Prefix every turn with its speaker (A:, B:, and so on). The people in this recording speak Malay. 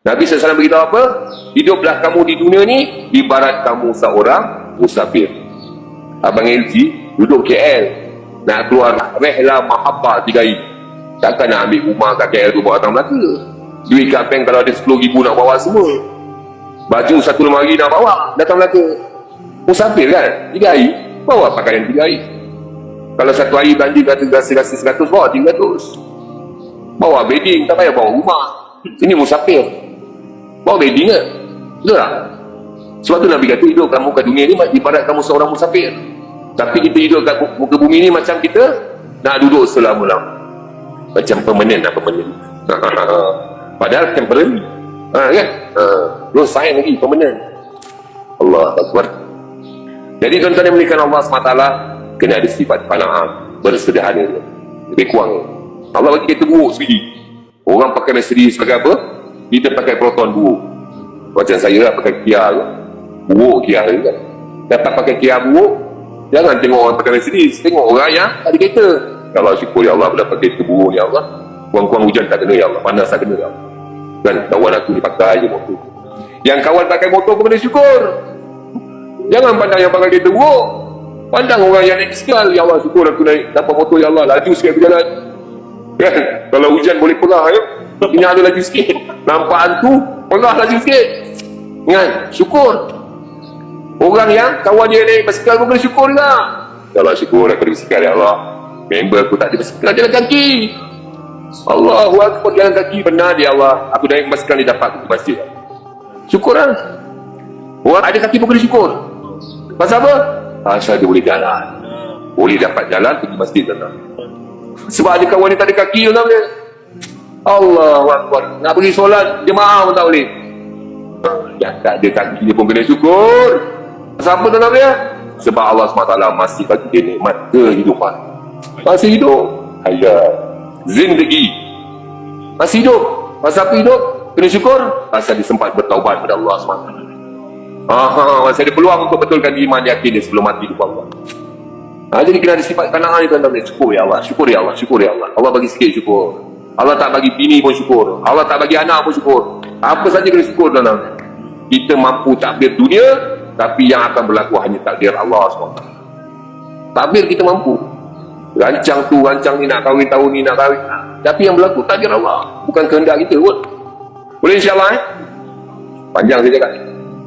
A: Nabi SAW beritahu apa? Hiduplah kamu di dunia ni ibarat kamu seorang musafir. Abang LG duduk KL, nak keluar rehla mahabbah 3 hari. Takkan nak ambil rumah kat KL tu bawa datang Melaka. Duit kat bank kalau ada 10,000 nak bawa semua. Baju 1 lemari nak bawa datang Melaka. Musafir kan? 3 hari bawa pakaian 3 hari. Kalau 1 hari belanja kata rasa 100, bawa 300. Bawa bedding, tak payah bawa rumah. Ini musafir, bawa bedding ke? Betul tak? Sebab tu Nabi kata hidup kamu kat dunia ni ibarat kamu seorang musafir. Tapi kita hidup kat muka bumi ni macam kita nak duduk selama-lama. Macam permanent lah, permanent. Padahal temporary, kan? Belum sign lagi, permanent. Allah Akbar. Jadi tuan-tuan yang memiliki Allah SWT, kena ada sifat qanaah, bersederhana, lebih kurang. Allah bagi kita buruk sendiri. Orang pakai Mercedes sebagai apa? Kita pakai Proton buruk. Macam saya lah pakai Kia tu, buruk Kia tu kan. Dapat pakai Kia buruk, jangan tengok orang pakai Mercedes, tengok orang yang ada kereta. Ya Allah, syukur ya Allah dapat kereta buruk ya Allah. Kurang-kurang hujan tak kena ya Allah, panas tak kena ya Allah. Kan kawan aku ni pakai je motor. Yang kawan pakai motor pun kena syukur. Jangan pandang yang pakai kereta buruk, pandang orang yang naik bisikal. Ya Allah, syukur aku naik dapat motor ya Allah, laju sikit berjalan. Kan kalau hujan boleh perah ya, ini ada laju sikit. Nampak hantu, perah laju sikit. Kan syukur. Orang yang kawan dia naik basikal pun kena syukur juga. Ya Allah, syukur aku ada basikal ya Allah. Member aku tak ada basikal, jalan kaki. Allahu Akbar, jalan kaki benar dia Allah. Aku naik basikal ni dapat ke masjid. Syukur lah. Orang ada kaki pun kena syukur. Pasal apa? Pasal dia boleh jalan, boleh dapat jalan pergi masjid tuan-tuan. Sebab ada kawan ni tak ada kaki tuan-tuan dia. Allahu Akbar, nak pergi solat jemaah pun tak boleh. Yang tak ada kaki dia pun kena syukur. Pasal apa tuan-tuan dia? Sebab Allah SWT masih bagi dia nikmat kehidupan. Masih hidup, hayat, zindagi, masih hidup. Pasal apa hidup? Kena syukur. Pasal dia sempat bertaubat kepada Allah SWT. Masih ada peluang untuk betulkan iman yakin dia sebelum mati kepada Allah. Jadi kena ada sifat qanaah ni tuan-tuan. Syukur ya Allah, syukur ya Allah, syukur ya Allah. Allah bagi sikit syukur. Allah tak bagi bini pun syukur. Allah tak bagi anak pun syukur. Apa saja kena syukur tuan-tuan. Kita mampu takdir dunia, tapi yang akan berlaku hanya takdir Allah SWT. Takdir kita mampu. Rancang tu, rancang ni nak kahwin tahun ni, nak kahwin. Tapi yang berlaku takdir Allah, bukan kehendak kita pun. Boleh insyaAllah Panjang saja kan.